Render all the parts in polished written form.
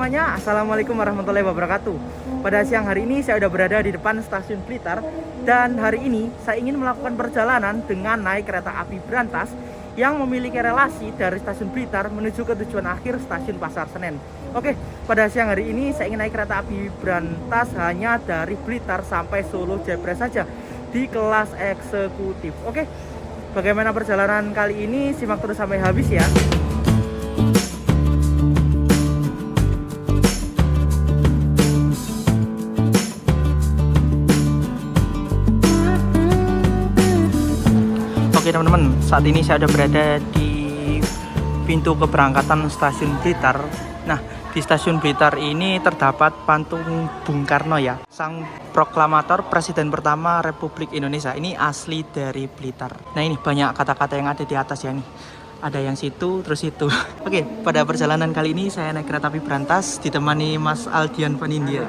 semuanya, Assalamualaikum warahmatullahi wabarakatuh. Pada siang hari ini saya sudah berada di depan stasiun Blitar. Dan hari ini saya ingin melakukan perjalanan dengan naik kereta api berantas yang memiliki relasi dari stasiun Blitar menuju ke tujuan akhir stasiun Pasar Senen. Oke, pada siang hari ini saya ingin naik kereta api berantas hanya dari Blitar sampai Solo Jepres saja di kelas eksekutif. Oke, bagaimana perjalanan kali ini? Simak terus sampai habis ya. Oke teman-teman, saat ini saya sudah berada di pintu keberangkatan stasiun Blitar. Nah, di stasiun Blitar ini terdapat patung Bung Karno ya, sang proklamator Presiden pertama Republik Indonesia. Ini asli dari Blitar. Nah, ini banyak kata-kata yang ada di atas ya nih. Ada yang situ, terus itu. Oke, pada perjalanan kali ini saya naik kereta api berantas ditemani Mas Aldian Panindia.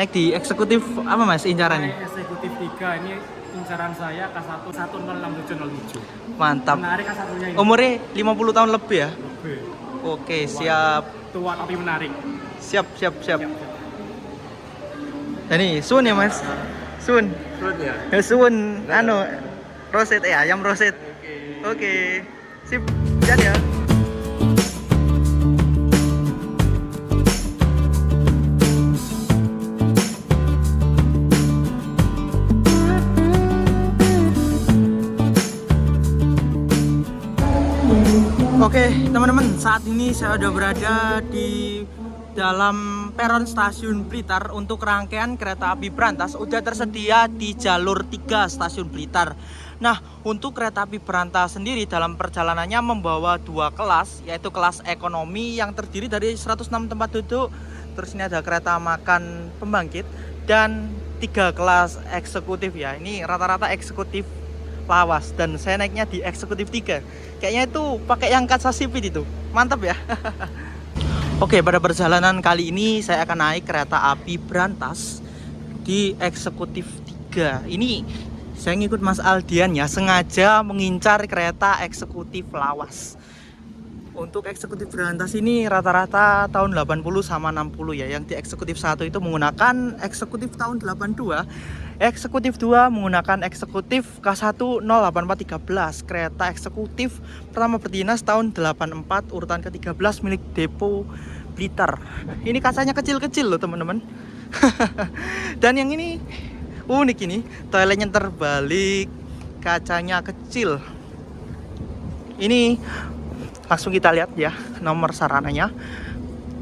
Naik di eksekutif apa Mas incarannya? Eksekutif 3 ini incaran saya K1 106707. Mantap. Menarik K1-nya ini. Umurnya 50 tahun lebih ya? Lebih. Oke, siap. Tua tapi menarik. Siap. Nah nih, sun ya Mas. Sun. Good ya. Sun, roset ya, ayam roset. Oke. Sip, jadi ya. Oke teman-teman, saat ini saya sudah berada di dalam peron stasiun Blitar untuk rangkaian kereta api berantas. Udah tersedia di jalur 3 stasiun Blitar. Nah, untuk kereta api berantas sendiri dalam perjalanannya membawa 2 kelas, yaitu kelas ekonomi yang terdiri dari 106 tempat duduk. Terus ini ada kereta makan pembangkit dan 3 kelas eksekutif ya. Ini rata-rata eksekutif lawas dan saya naiknya di eksekutif 3. Kayaknya itu pakai yang kaca sipit itu. Mantap ya. Oke, pada perjalanan kali ini saya akan naik kereta api berantas di eksekutif 3. Ini saya ngikut Mas Aldian ya, sengaja mengincar kereta eksekutif lawas. Untuk eksekutif berantas ini rata-rata tahun 80 sama 60 ya. Yang di eksekutif 1 itu menggunakan eksekutif tahun 82. Eksekutif 2 menggunakan eksekutif K1 08413. Kereta eksekutif pertama berdinas tahun 84 urutan ke-13 milik Depo Blitar. Ini kacanya kecil-kecil loh teman-teman. Dan yang ini unik ini, toiletnya terbalik, kacanya kecil. Ini langsung kita lihat ya nomor sarananya.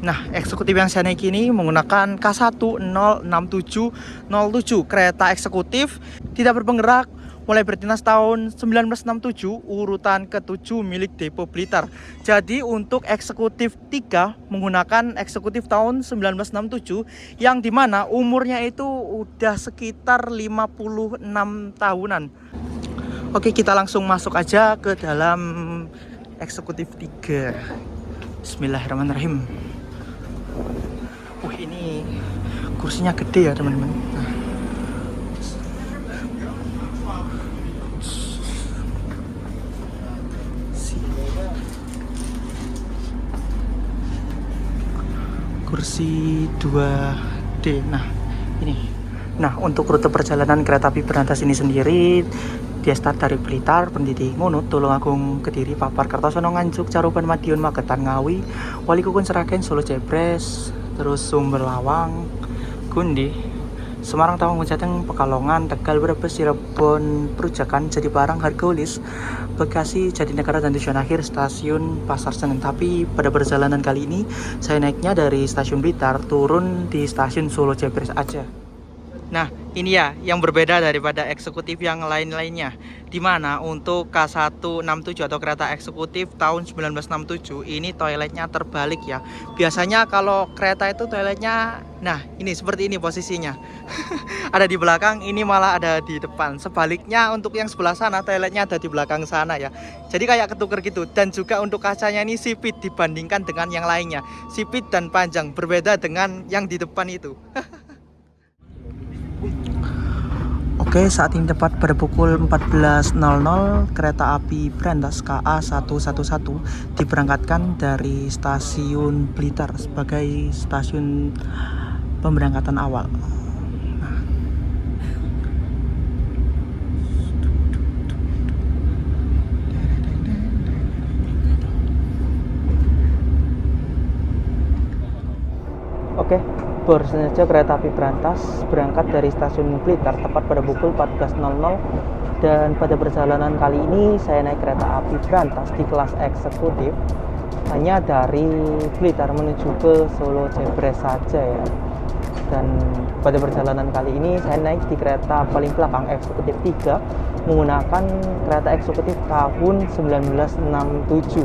Nah, eksekutif yang saya naik ini menggunakan K1 06707. Kereta eksekutif tidak berpenggerak mulai berdinas tahun 1967 urutan ke-7 milik Depo Blitar. Jadi untuk eksekutif 3 menggunakan eksekutif tahun 1967 yang dimana umurnya itu udah sekitar 56 tahunan. Oke, kita langsung masuk aja ke dalam eksekutif 3. Bismillahirrahmanirrahim. Ini kursinya gede ya teman-teman. Kursi 2D. Nah, ini. Nah, untuk rute perjalanan kereta api berantas ini sendiri, dia start dari Blitar, Pendidi, Ngunut, Tulungagung, Kediri, Papar, Kertosono, Nganjuk, Caruban, Madiun, Magetan, Ngawi, Walikukun, Seragen, Solo Jepres, terus Sumber Lawang, Gundi, Semarang, Tawang, Jateng, Pekalongan, Tegal, Brebes, Cirebon, Perujakan, Jatibarang, Hargaulis, Bekasi, Jatinegara, dan tujuan akhir stasiun Pasar Senen. Tapi pada perjalanan kali ini saya naiknya dari stasiun Blitar turun di stasiun Solo Jepres aja. Nah, ini ya yang berbeda daripada eksekutif yang lain-lainnya. Dimana untuk K167 atau kereta eksekutif tahun 1967 ini toiletnya terbalik ya. Biasanya kalau kereta itu toiletnya, nah ini seperti ini posisinya. Ada di belakang, ini malah ada di depan. Sebaliknya untuk yang sebelah sana toiletnya ada di belakang sana ya. Jadi kayak ketuker gitu. Dan juga untuk kacanya ini sipit dibandingkan dengan yang lainnya. Sipit dan panjang, berbeda dengan yang di depan itu. Oke, saat ini tepat pada pukul 14.00 kereta api Brantas KA 111 diberangkatkan dari stasiun Blitar sebagai stasiun pemberangkatan awal. Oke, baru saja kereta api Brantas berangkat dari stasiun Blitar tepat pada pukul 14.00 dan pada perjalanan kali ini saya naik kereta api Brantas di kelas eksekutif hanya dari Blitar menuju ke Solo Jebres saja ya. Dan pada perjalanan kali ini saya naik di kereta paling belakang eksekutif 3 menggunakan kereta eksekutif tahun 1967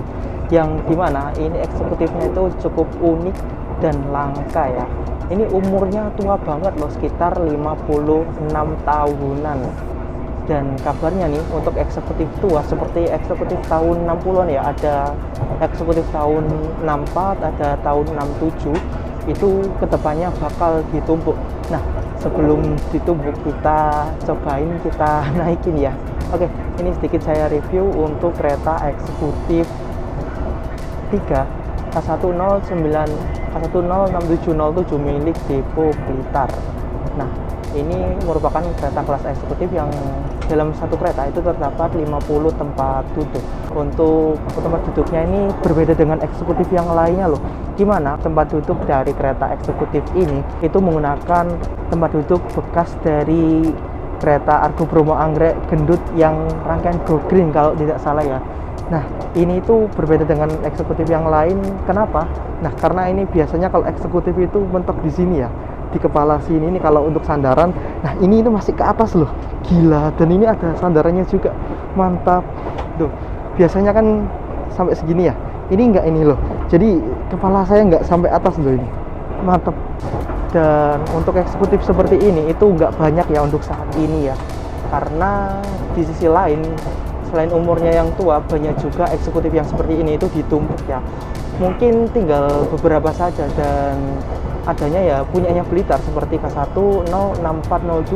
yang dimana ini eksekutifnya itu cukup unik dan langka ya. Ini umurnya tua banget loh, sekitar 56 tahunan. Dan kabarnya nih untuk eksekutif tua seperti eksekutif tahun 60-an ya, ada eksekutif tahun 64, ada tahun 67, itu kedepannya bakal ditumpuk. Nah, sebelum ditumpuk kita cobain, kita naikin ya. Oke, ini sedikit saya review untuk kereta eksekutif 3 K106707 milik Depo Blitar. Nah, ini merupakan kereta kelas eksekutif yang dalam satu kereta itu terdapat 50 tempat duduk. Untuk tempat duduknya ini berbeda dengan eksekutif yang lainnya loh. Gimana tempat duduk dari kereta eksekutif ini itu menggunakan tempat duduk bekas dari kereta Argo Bromo Anggrek Gendut yang rangkaian Go Green kalau tidak salah ya. Nah, ini itu berbeda dengan eksekutif yang lain. Kenapa? Nah, karena ini biasanya kalau eksekutif itu mentok di sini ya, di kepala sini. Ini kalau untuk sandaran. Nah, ini itu masih ke atas loh. Gila. Dan ini ada sandarannya juga. Mantap. Tuh. Biasanya kan sampai segini ya. Ini enggak ini loh. Jadi kepala saya enggak sampai atas loh ini. Mantap. Dan untuk eksekutif seperti ini itu enggak banyak ya untuk saat ini ya. Karena di sisi lain selain umurnya yang tua, banyak juga eksekutif yang seperti ini itu ditumpuk ya. Mungkin tinggal beberapa saja dan adanya ya punyanya Blitar seperti K106402,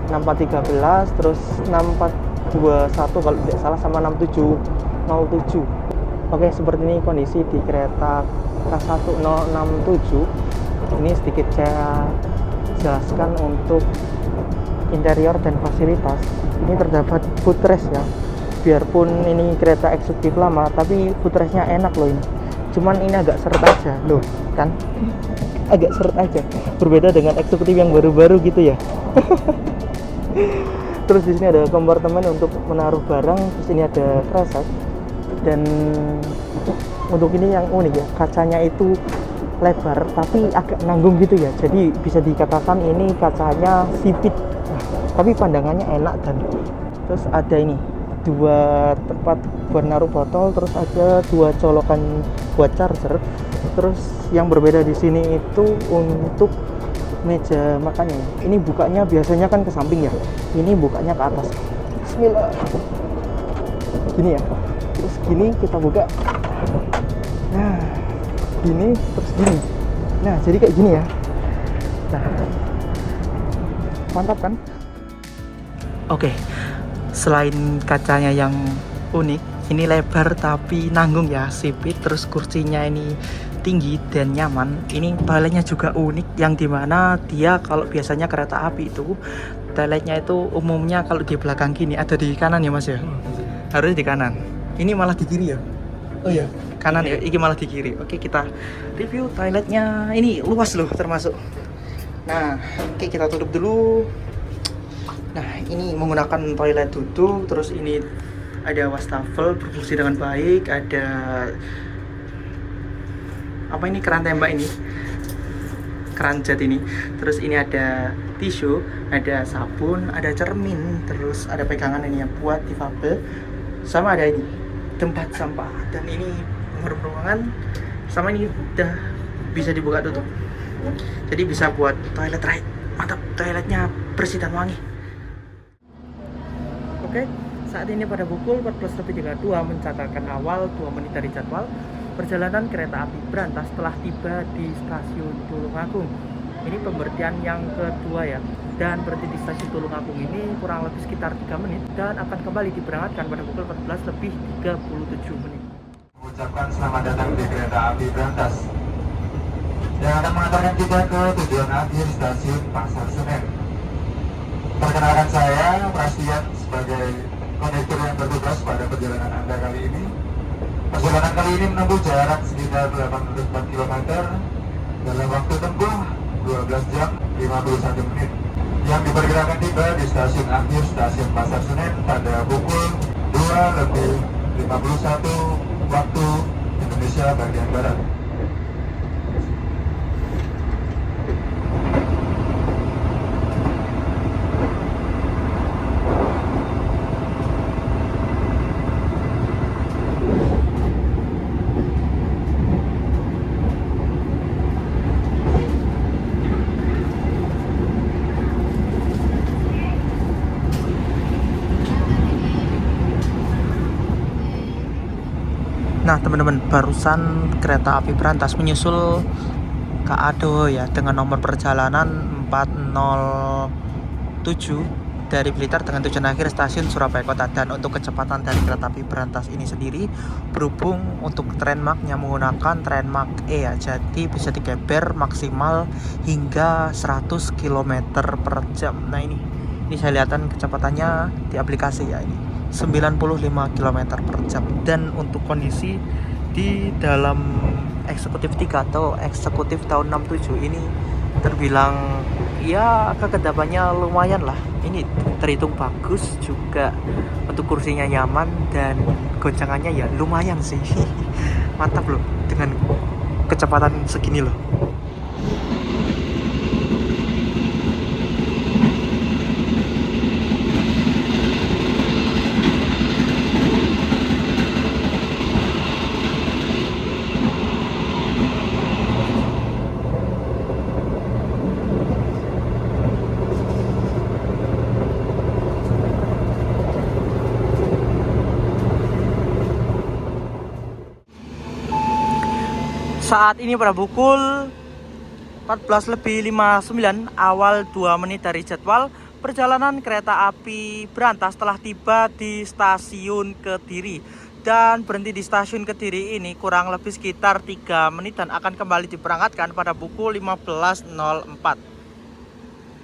6413, terus 6421 kalau tidak salah, sama 6707. Oke, seperti ini kondisi di kereta K1067. Ini sedikit saya jelaskan untuk interior dan fasilitas. Ini terdapat footrest ya. Biarpun ini kereta eksekutif lama, tapi footrestnya enak loh ini. Cuman ini agak seret aja loh, kan? Agak seret aja. Berbeda dengan eksekutif yang baru-baru gitu ya. Terus di sini ada kompartemen untuk menaruh barang. Terus ini ada kresek. Dan untuk ini yang unik ya, kacanya itu lebar tapi agak nanggung gitu ya. Jadi bisa dikatakan ini kacanya sipit. Nah, tapi pandangannya enak. Dan terus ada ini 2 tempat buat naruh botol, terus ada 2 colokan buat charger. Terus yang berbeda di sini itu untuk meja makannya. Ini bukanya biasanya kan ke samping ya. Ini bukanya ke atas. Bismillah. Gini ya. Terus gini kita buka. Nah, gini terus gini. Nah, jadi kayak gini ya. Nah, mantap kan? Oke. Selain kacanya yang unik, ini lebar tapi nanggung ya, sipit. Terus kursinya ini tinggi dan nyaman. Ini toiletnya juga unik, yang dimana dia kalau biasanya kereta api itu toiletnya itu umumnya kalau di belakang gini, ada di kanan ya mas ya, harusnya di kanan. Ini malah di kiri ya. Oh ya, kanan ya, ini malah di kiri. Oke, kita review toiletnya. Ini luas loh termasuk. Nah, oke, kita tutup dulu. Nah, ini menggunakan toilet duduk. Terus ini ada wastafel berfungsi dengan baik. Ada apa ini, keran tembak ini, keran jet ini. Terus ini ada tisu, ada sabun, ada cermin. Terus ada pegangan ini yang buat difabel. Sama ada ini tempat sampah. Dan ini ruangan. Sama ini udah bisa dibuka tutup. Jadi bisa buat toilet ride. Mantap, toiletnya bersih dan wangi. Oke, saat ini pada pukul 14.32 mencatatkan awal 2 menit dari jadwal perjalanan kereta api Brantas telah tiba di stasiun Tulungagung. Ini pemberhentian yang kedua ya. Dan berhenti di stasiun Tulungagung ini kurang lebih sekitar 3 menit dan akan kembali diberangkatkan pada pukul 14:37. Mengucapkan selamat datang di kereta api Brantas yang akan mengantarkan kita ke tujuan akhir stasiun Pasar Senen. Perkenalkan saya Prastian sebagai kondektur yang bertugas pada perjalanan Anda kali ini. Perjalanan kali ini menempuh jarak sekitar 84 km dalam waktu tempuh 12 jam 51 menit yang diperkirakan tiba di stasiun akhir stasiun Pasar Senen pada pukul 2:51 waktu Indonesia bagian Barat. Nah teman-teman, barusan kereta api Brantas menyusul KA Doho ya dengan nomor perjalanan 407 dari Blitar dengan tujuan akhir stasiun Surabaya Kota. Dan untuk kecepatan dari kereta api Brantas ini sendiri, berhubung untuk tren marknya menggunakan tren mark E ya, jadi bisa digeber maksimal hingga 100 km per jam. Nah ini saya lihatkan kecepatannya di aplikasi ya, ini 95 km per jam. Dan untuk kondisi di dalam eksekutif 3 atau eksekutif tahun 67 ini terbilang ya kekedapannya lumayan lah. Ini terhitung bagus juga, untuk kursinya nyaman dan goncangannya ya lumayan sih. Mantap loh dengan kecepatan segini loh. Saat ini pada pukul 14:59 awal 2 menit dari jadwal, perjalanan kereta api Brantas telah tiba di stasiun Kediri. Dan berhenti di stasiun Kediri ini kurang lebih sekitar 3 menit dan akan kembali diberangkatkan pada pukul 15:04.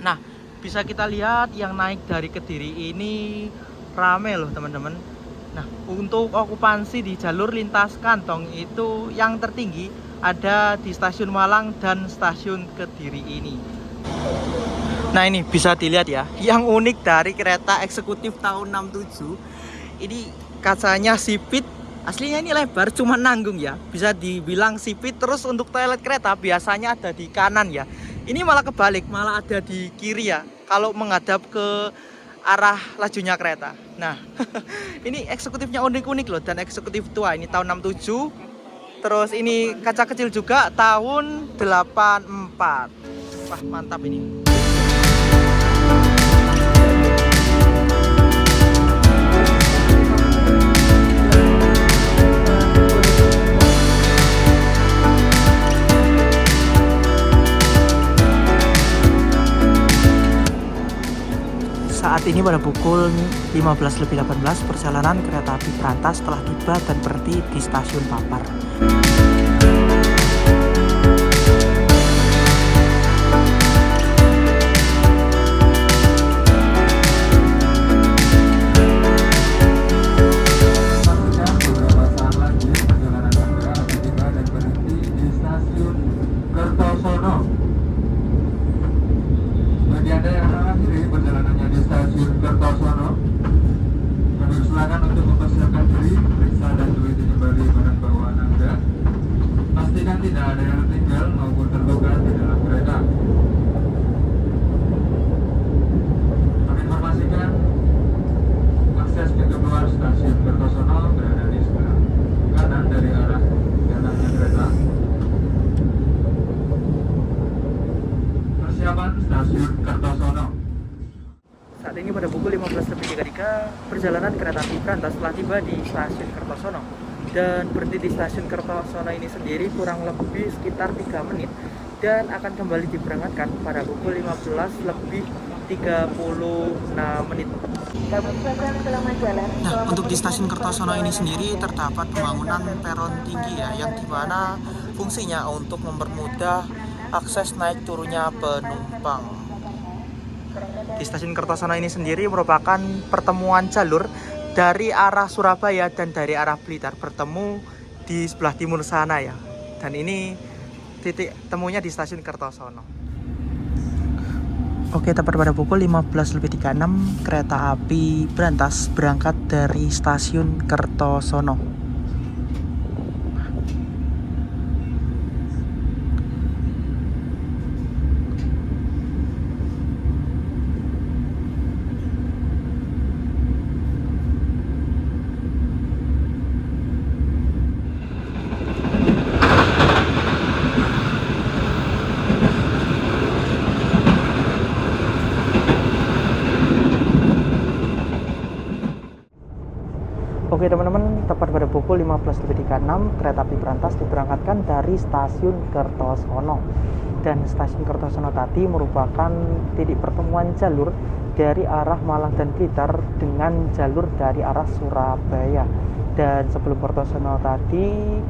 Nah, bisa kita lihat yang naik dari Kediri ini rame loh teman-teman. Nah, untuk okupansi di jalur lintas kantong itu yang tertinggi ada di stasiun Malang dan stasiun Kediri ini. Nah ini bisa dilihat ya, yang unik dari kereta eksekutif tahun 67 ini kacanya sipit. Aslinya ini lebar, cuma nanggung ya, bisa dibilang sipit. Terus untuk toilet kereta biasanya ada di kanan ya, ini malah kebalik, malah ada di kiri ya kalau menghadap ke arah lajunya kereta. Nah ini eksekutifnya unik-unik loh, dan eksekutif tua ini tahun 67. Terus ini kaca kecil juga tahun 84. Wah mantap ini. Saat ini pada pukul 15:18 perjalanan kereta api Brantas telah tiba dan berhenti di stasiun Papar. Tidak ada yang tertinggal maupun terluka di dalam kereta. Kami informasikan akses pintu keluar stasiun Kertosono berada di sebelah kanan dari arah datangnya kereta. Persiapan stasiun Kertosono. Saat ini pada pukul 15:33 perjalanan kereta api Brantas telah tiba di stasiun Kertosono. Dan berhenti di stasiun Kertosono ini sendiri kurang lebih sekitar 3 menit dan akan kembali diberangkatkan pada pukul 15 lebih 36 menit. Nah, untuk di stasiun Kertosono ini sendiri terdapat pembangunan peron tinggi ya, yang dimana fungsinya untuk mempermudah akses naik turunnya penumpang. Di stasiun Kertosono ini sendiri merupakan pertemuan jalur dari arah Surabaya dan dari arah Blitar bertemu di sebelah timur sana ya. Dan ini titik temunya di stasiun Kertosono. Oke, tepat pada pukul 15.36 kereta api Brantas berangkat dari stasiun Kertosono. Oke teman-teman, tepat pada pukul 15.36 kereta api Brantas diberangkatkan dari stasiun Kertosono. Dan stasiun Kertosono tadi merupakan titik pertemuan jalur dari arah Malang dan Blitar dengan jalur dari arah Surabaya. Dan sebelum Kertosono tadi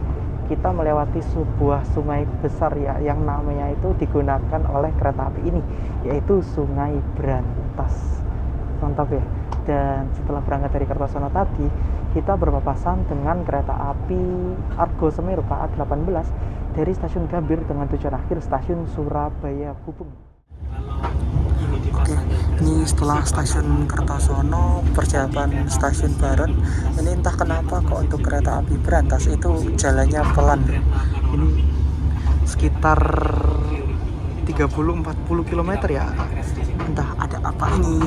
kita melewati sebuah sungai besar ya, yang namanya itu digunakan oleh kereta api ini, yaitu Sungai Brantas. Mantap ya. Dan setelah berangkat dari Kertosono tadi, kita berpapasan dengan kereta api Argo Semeru KA18 dari stasiun Gambir dengan tujuan akhir stasiun Surabaya Gubeng. Oke, ini setelah stasiun Kertosono, persiapan stasiun Baron. Ini entah kenapa kok untuk kereta api Brantas itu jalannya pelan. Ini sekitar 30-40 km ya. Entah ada apa ini.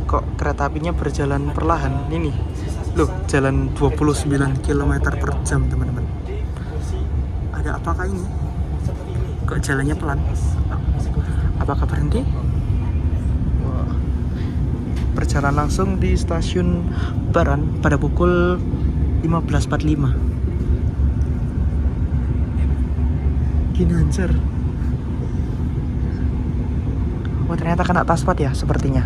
Kok kereta apinya berjalan perlahan ini loh, jalan 29 km per jam teman-teman. Ada apakah ini? Kok jalannya pelan? Apakah berhenti? Wah. Berjalan langsung di stasiun Baran pada pukul 15.45. Ginanjar. Oh, ternyata kena taspat ya sepertinya.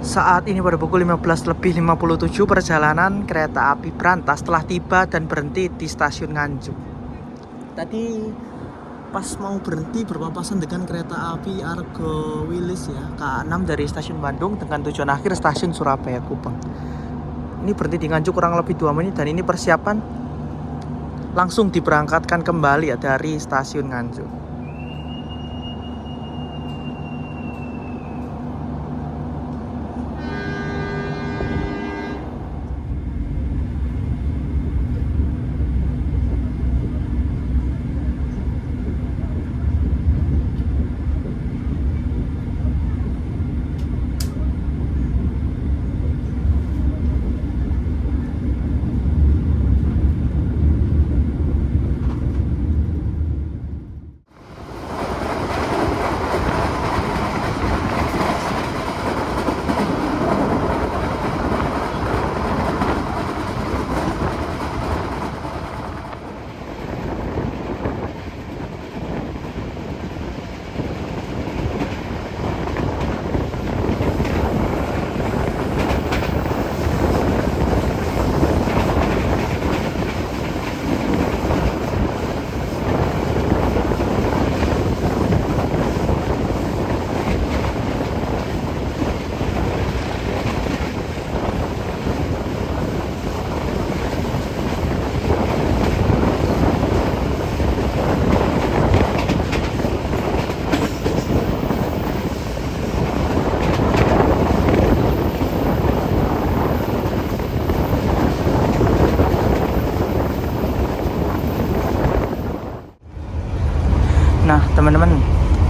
Saat ini pada pukul 15.57 perjalanan kereta api Brantas telah tiba dan berhenti di stasiun Nganjuk. Tadi pas mau berhenti berpapasan dengan kereta api Argo Wilis ya, K6 dari stasiun Bandung dengan tujuan akhir stasiun Surabaya Gubeng. Ini berhenti di Nganjuk kurang lebih 2 menit dan ini persiapan langsung diberangkatkan kembali ya dari stasiun Nganjuk. Nah teman-teman,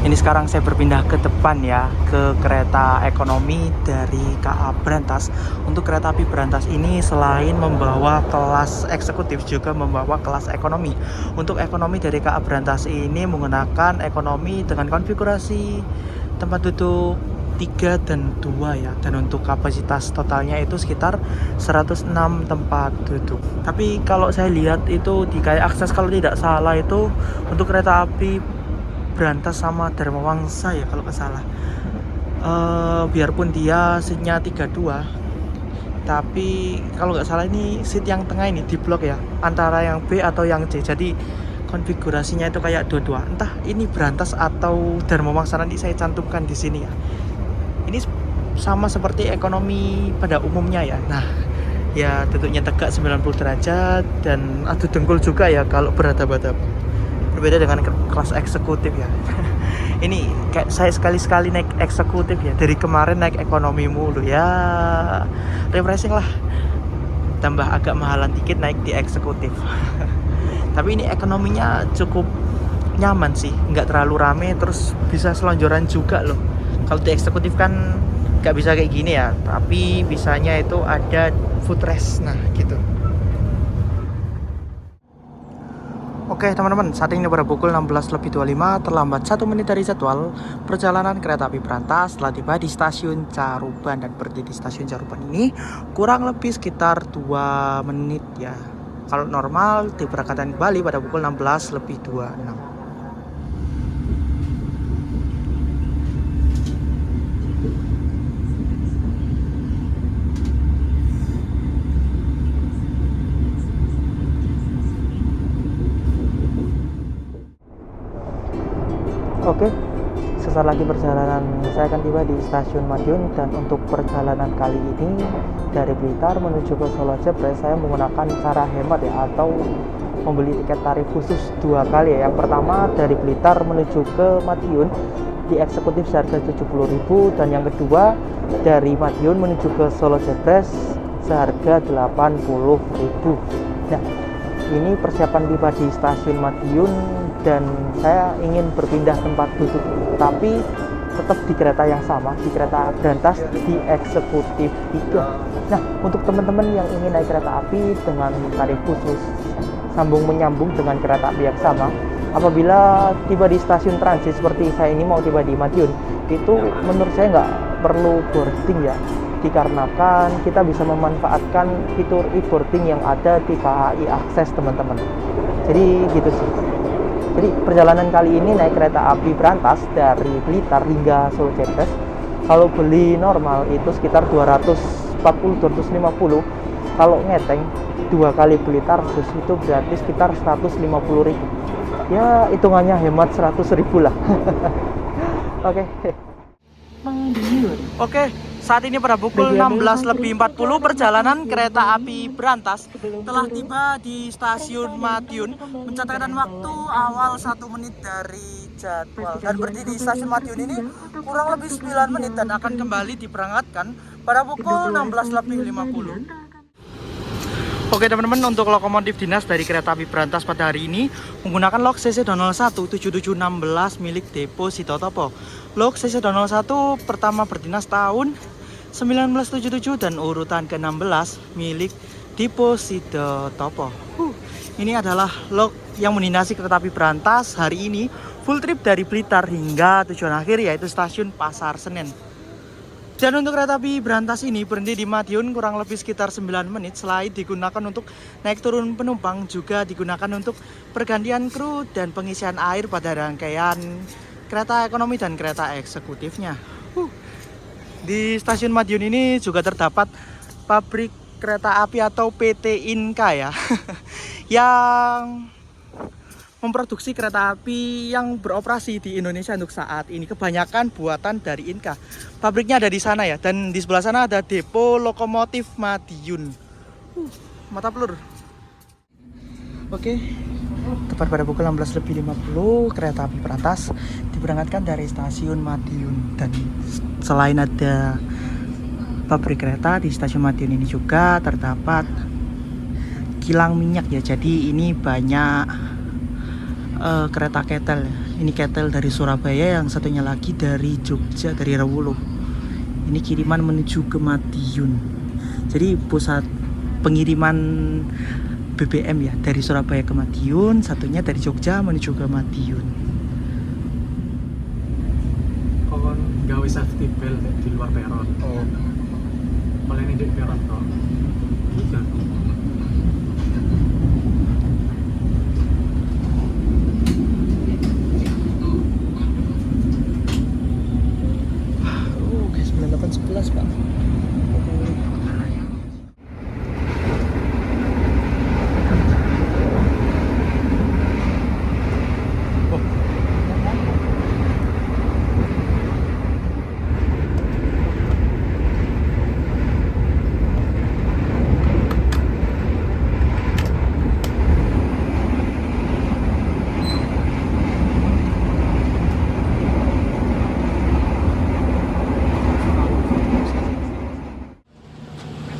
ini sekarang saya berpindah ke depan ya, ke kereta ekonomi dari KA Brantas. Untuk kereta api Brantas ini selain membawa kelas eksekutif juga membawa kelas ekonomi. Untuk ekonomi dari KA Brantas ini menggunakan ekonomi dengan konfigurasi tempat duduk 3 dan 2 ya. Dan untuk kapasitas totalnya itu sekitar 106 tempat duduk. Tapi kalau saya lihat itu di kayak akses kalau tidak salah itu untuk kereta api Brantas sama Dharma Wangsa ya kalau nggak salah. Biarpun dia seatnya 32, tapi kalau nggak salah ini seat yang tengah ini di blok ya, antara yang B atau yang C. Jadi konfigurasinya itu kayak dua-dua. Entah ini Brantas atau Dharma Wangsa, nanti saya cantumkan di sini ya. Ini sama seperti ekonomi pada umumnya ya. Nah, ya duduknya tegak 90 derajat dan adu dengkul juga ya kalau berhadapan-hadapan. Berbeda dengan kelas eksekutif ya. Ini kayak saya sekali-sekali naik eksekutif ya. Dari kemarin naik ekonomi mulu ya. Refreshing lah. Tambah agak mahalan dikit naik di eksekutif. Tapi ini ekonominya cukup nyaman sih, nggak terlalu rame, terus bisa selonjoran juga loh. Kalau di eksekutif kan nggak bisa kayak gini ya, tapi bisanya itu ada footrest, nah gitu. Oke teman-teman, saat ini pada pukul 16.25, terlambat 1 menit dari jadwal perjalanan kereta api Brantas telah tiba di stasiun Caruban. Dan berhenti di stasiun Caruban ini kurang lebih sekitar 2 menit ya. Kalau normal diberangkatkan kembali pada pukul 16.26. Oke, sesaat lagi perjalanan saya akan tiba di stasiun Madiun. Dan untuk perjalanan kali ini dari Blitar menuju ke Solo Jepres, saya menggunakan cara hemat ya, atau membeli tiket tarif khusus 2 kali ya. Yang pertama dari Blitar menuju ke Madiun di eksekutif seharga 70.000, dan yang kedua dari Madiun menuju ke Solo Jepres seharga 80.000. Nah, ini persiapan tiba di stasiun Madiun dan saya ingin berpindah tempat duduk, tapi tetap di kereta yang sama, di kereta Brantas di eksekutif 3. Nah, untuk teman-teman yang ingin naik kereta api dengan tarif khusus sambung menyambung dengan kereta api yang sama, apabila tiba di stasiun transit seperti saya ini mau tiba di Madiun, itu menurut saya nggak perlu boarding ya, dikarenakan kita bisa memanfaatkan fitur e-boarding yang ada di KAI Akses teman-teman. Jadi gitu sih. Jadi perjalanan kali ini naik kereta api Brantas dari Blitar hingga Solo Jepres, kalau beli normal itu sekitar 240-250. Kalau ngeteng 2 kali Blitar itu berarti sekitar 150.000. Ya hitungannya hemat 100.000 lah. Oke. Oke, saat ini pada pukul 16.40 perjalanan kereta api Brantas telah tiba di stasiun Madiun, mencatatkan waktu awal 1 menit dari jadwal. Dan berdiri di stasiun Madiun ini kurang lebih 9 menit dan akan kembali diberangkatkan pada pukul 16.50. Oke teman-teman, untuk lokomotif dinas dari kereta api Brantas pada hari ini menggunakan lok CC201 7716 milik Depo Sitotopo. Lok CC201 pertama berdinas tahun 1977 dan urutan ke-16 milik Depo Sitotopo. Ini adalah lok yang mendinasi kereta api Brantas hari ini, full trip dari Blitar hingga tujuan akhir yaitu stasiun Pasar Senen. Dan untuk kereta api Brantas ini berhenti di Madiun kurang lebih sekitar 9 menit. Selain digunakan untuk naik turun penumpang, juga digunakan untuk pergantian kru dan pengisian air pada rangkaian kereta ekonomi dan kereta eksekutifnya. Di stasiun Madiun ini juga terdapat pabrik kereta api atau PT Inka ya, yang memproduksi kereta api yang beroperasi di Indonesia untuk saat ini. Kebanyakan buatan dari Inka. Pabriknya ada di sana ya, dan di sebelah sana ada depo lokomotif Madiun. Mata pelur. Oke, tepat pada pukul 16.50 kereta api Brantas diberangkatkan dari stasiun Madiun. Dan selain ada pabrik kereta, di stasiun Madiun ini juga terdapat kilang minyak ya. Jadi ini banyak kereta Ketel ya. Ini Ketel dari Surabaya, yang satunya lagi dari Jogja, dari Rewolo. Ini kiriman menuju ke Madiun. Jadi pusat pengiriman BBM ya, dari Surabaya ke Madiun, satunya dari Jogja menuju ke Madiun. Kon gawe safety belt di luar peron. Oh. Paling ini di peron toh. Gitu. Oke, 9811 Pak.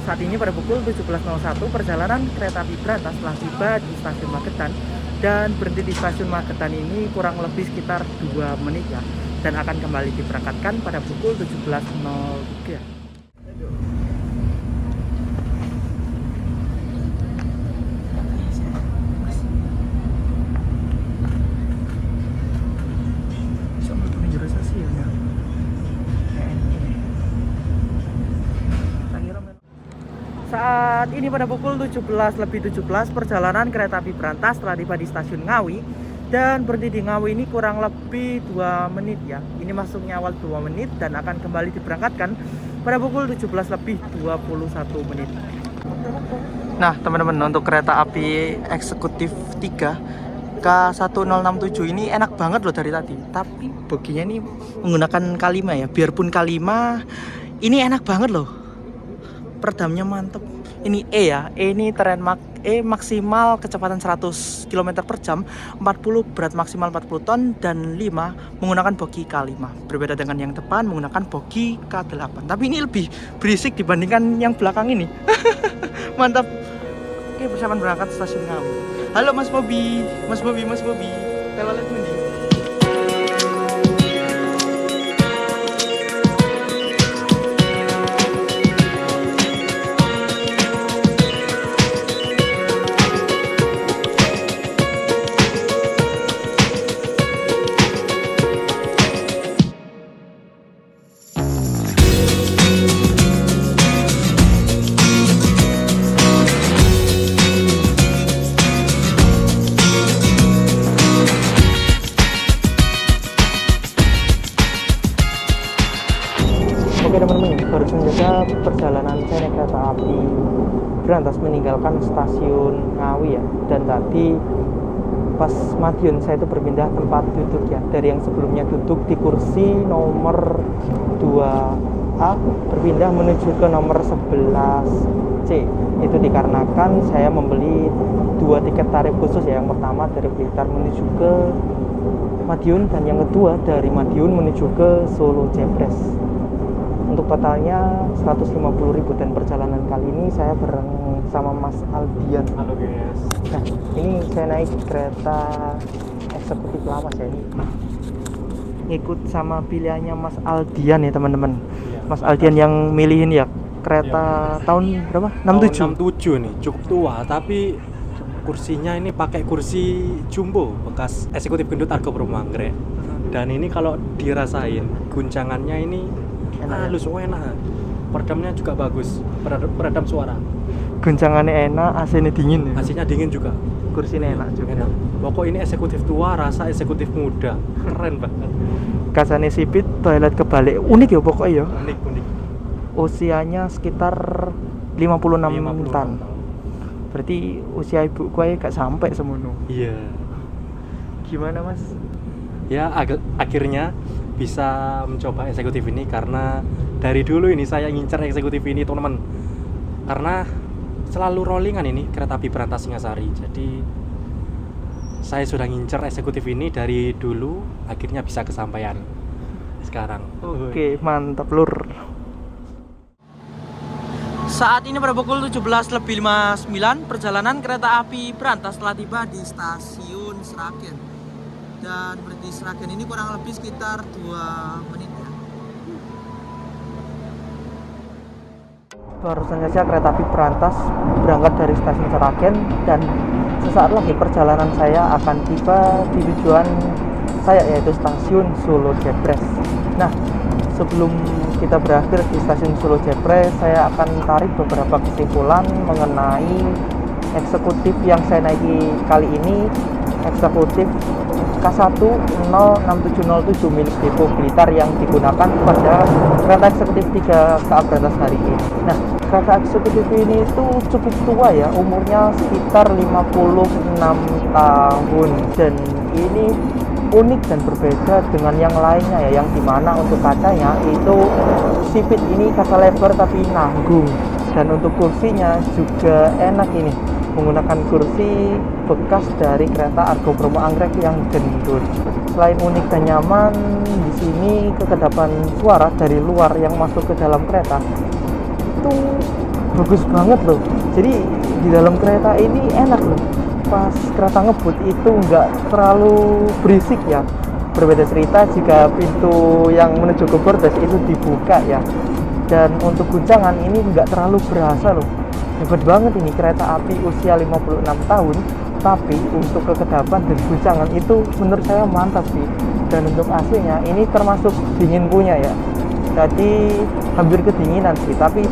Saat ini pada pukul 17.01 perjalanan kereta api Brantas telah tiba di stasiun Magetan dan berhenti di stasiun Magetan ini kurang lebih sekitar 2 menit ya, dan akan kembali diberangkatkan pada pukul 17.03. Saat ini pada pukul 17.17 perjalanan kereta api Brantas telah tiba di stasiun Ngawi dan berhenti di Ngawi ini kurang lebih 2 menit ya. Ini masuknya awal 2 menit dan akan kembali diberangkatkan pada pukul 17.21 menit. Nah teman-teman, untuk kereta api eksekutif 3 K1067 ini enak banget loh dari tadi. Tapi boginya ini menggunakan K5 ya. Biarpun K5 ini enak banget loh. Peredamnya mantep. Ini E ya, E ini tren maksimal kecepatan 100 km per jam, 40 berat maksimal 40 ton, dan 5 menggunakan bogi K5. Berbeda dengan yang depan menggunakan bogi K8. Tapi ini lebih berisik dibandingkan yang belakang ini. Mantap. Oke, persiapan berangkat stasiun Ngawi. Halo Mas Bobi, Mas Bobi, Mas Bobi. Telolet mundi. Oke teman-teman, barusan saja perjalanan saya naik kereta api Brantas meninggalkan stasiun Ngawi ya. Dan tadi pas Madiun saya itu berpindah tempat duduk ya. Dari yang sebelumnya duduk di kursi nomor 2A berpindah menuju ke nomor 11C. Itu dikarenakan saya membeli 2 tiket tarif khusus ya. Yang pertama dari Blitar menuju ke Madiun, dan yang kedua dari Madiun menuju ke Solo Jepres. Untuk totalnya 150.000, dan perjalanan kali ini saya bareng sama Mas Aldian. Halo guys. Nah, ini saya naik kereta eksekutif lawas ya ini. Ngikut sama pilihannya Mas Aldian ya teman-teman. Iya. Mas Aldian yang milihin ya kereta tahun berapa? 67. 67 nih, cukup tua, tapi kursinya ini pakai kursi jumbo bekas eksekutif gendut Argo Bromanggrek. Dan ini kalau dirasain guncangannya ini halus, enak. Peredamnya juga bagus, peredam suara. Guncangannya enak, AC-nya dingin ya. AC-nya dingin juga. Kursinya enak juga. Enak. Pokok ini eksekutif tua, rasa eksekutif muda. Keren banget. Kasane sipit, toilet kebalik. Unik ya pokoknya ya. Unik. Usianya sekitar 56 tahun. Berarti usia ibu gue gak sampai semono. Iya. Gimana Mas? Ya akhirnya bisa mencoba eksekutif ini, karena dari dulu ini saya ngincer eksekutif ini teman-teman, karena selalu rollingan ini kereta api Brantas Singasari. Jadi saya sudah ngincer eksekutif ini dari dulu, akhirnya bisa kesampaian sekarang. Oke, mantap lur. Saat ini pada pukul 17.59 perjalanan kereta api Brantas telah tiba di stasiun Sragen. dan berhenti Sragen ini kurang lebih sekitar 2 menit ya. Barusan saja kereta api berantas berangkat dari stasiun Sragen dan sesaat lagi perjalanan saya akan tiba di tujuan saya, yaitu stasiun Solo Jepres. Nah, sebelum kita berakhir di stasiun Solo Jepres, saya akan tarik beberapa kesimpulan mengenai eksekutif yang saya naiki kali ini, eksekutif K1 06707 milik Depo Blitar yang digunakan pada kereta eksekutif 3 KA Berantas hari ini. Nah, kereta eksekutif ini itu cukup tua ya, umurnya sekitar 56 tahun, dan ini unik dan berbeda dengan yang lainnya ya, yang dimana untuk kacanya itu sipit, ini kaca lebar tapi nanggung, dan untuk kursinya juga enak, ini menggunakan kursi bekas dari kereta Argo Bromo Anggrek yang gendut. Selain unik dan nyaman, di sini kekedapan suara dari luar yang masuk ke dalam kereta itu bagus banget loh. Jadi di dalam kereta ini enak loh. Pas kereta ngebut itu nggak terlalu berisik ya. Berbeda cerita jika pintu yang menuju ke bordes itu dibuka ya. Dan untuk guncangan ini nggak terlalu berasa loh. Hebat banget ini kereta api usia 56 tahun, tapi untuk kekedapan dan guncangan itu menurut saya mantap sih. Dan untuk AC-nya ini termasuk dingin punya ya. Jadi hampir kedinginan sih, tapi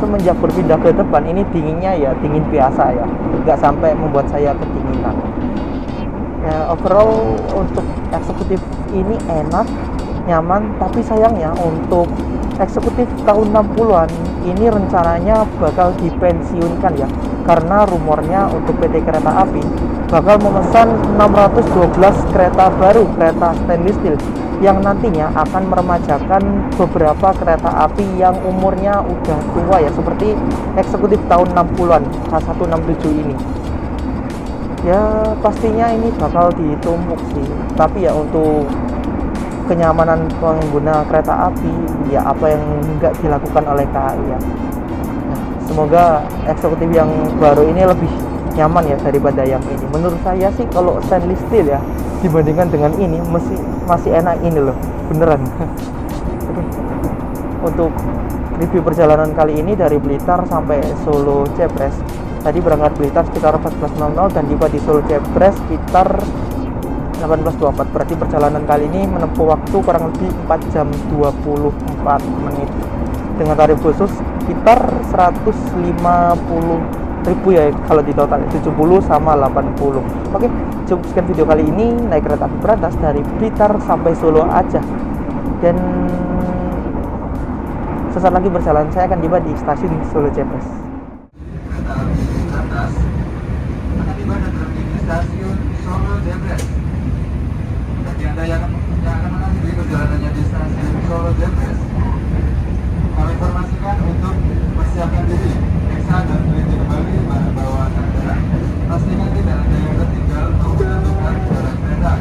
semenjak berpindah ke depan ini dinginnya ya dingin biasa ya, nggak sampai membuat saya kedinginan. Ya, overall untuk eksekutif ini enak, nyaman, tapi sayangnya untuk eksekutif tahun 60-an ini rencananya bakal dipensiunkan ya, karena rumornya untuk PT Kereta Api bakal memesan 612 kereta baru, kereta stainless steel yang nantinya akan meremajakan beberapa kereta api yang umurnya udah tua ya, seperti eksekutif tahun 60-an K167 ini. Ya pastinya ini bakal ditumpuk sih, tapi ya untuk kenyamanan pengguna kereta api ya apa yang nggak dilakukan oleh KAI ya. Nah, semoga eksekutif yang baru ini lebih nyaman ya daripada yang ini. Menurut saya sih kalau stainless steel ya dibandingkan dengan ini masih enak ini loh, beneran. Untuk review perjalanan kali ini dari Blitar sampai Solo Jepres, tadi berangkat Blitar sekitar 14.00 dan tiba di Solo Jepres sekitar 18.24. Berarti perjalanan kali ini menempuh waktu kurang lebih 4 jam 24 menit dengan tarif khusus sekitar 150.000 ya kalau di total 70 sama 80. Oke, cukup sekian video kali ini naik kereta api berantas dari Blitar sampai Solo aja. Dan sesaat lagi perjalanan saya akan tiba di stasiun Solo Jepres. Kereta api berantas akan tiba dan berhenti di stasiun Solo Jepres. Bagi Anda yang akan mengakhiri perjalanannya di stasiun Solo Jepres, kami informasikan untuk persiapkan diri, periksa dan teliti kembali barang bawaan Anda. Pastikan tidak ada yang tertinggal maupun tertukar di dalam kereta.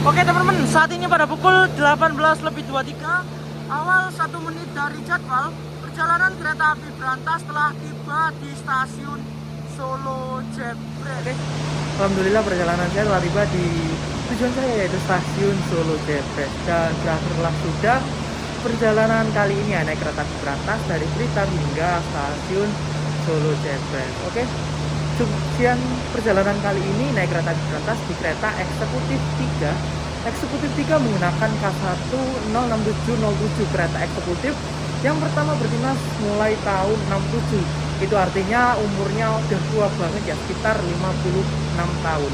Oke teman-teman, saat ini pada pukul 18.23, awal 1 menit dari jadwal, perjalanan kereta api berantas telah tiba di stasiun Solo Jepres. Oke, alhamdulillah perjalanan saya telah tiba di tujuan saya, yaitu stasiun Solo Jepres, dan berakhirlah sudah perjalanan kali ini ya, naik kereta api berantas dari Blitar hingga stasiun Solo Jepres. Oke, cukup sekian perjalanan kali ini naik kereta api berantas di kereta eksekutif 3. Eksekutif 3 menggunakan K1 06707 kereta eksekutif yang pertama berdinas mulai tahun 67. Itu artinya umurnya udah tua banget ya, sekitar 56 tahun.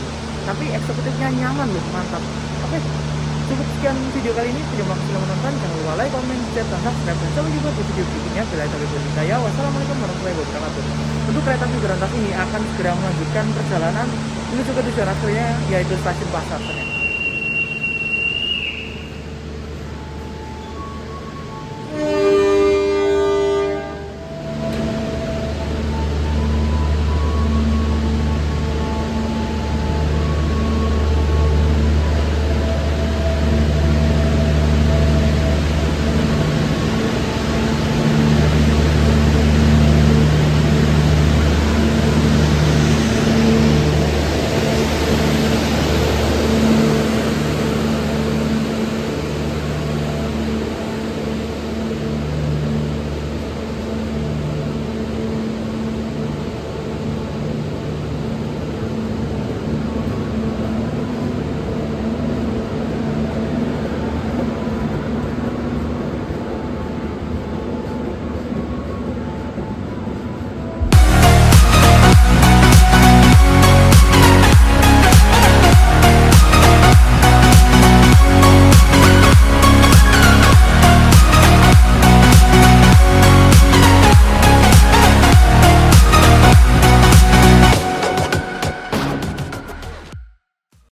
Tapi eksekutifnya nyaman loh, mantap. Oke, cukup sekian video kali ini. Terima kasih sudah menonton. Jangan lupa like, comment, share, dan subscribe. Dan sampai jumpa di video berikutnya. Bila itu berhidayah. Wassalamualaikum warahmatullahi wabarakatuh. Untuk kereta api berantas ini akan segera melanjutkan perjalanan menuju ke tujuan akhirnya, yaitu stasiun Pasar Senen.